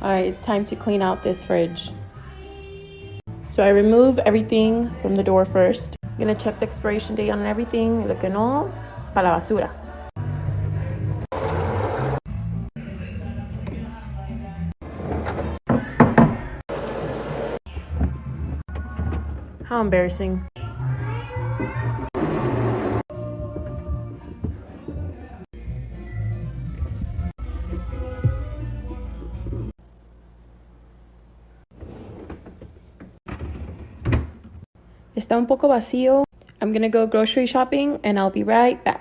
Alright, it's time to clean out this fridge. So I remove everything from the door first. I'm gonna check the expiration date on everything. Lo que no, para la basura. How embarrassing. Está un poco vacío. I'm gonna go grocery shopping and I'll be right back.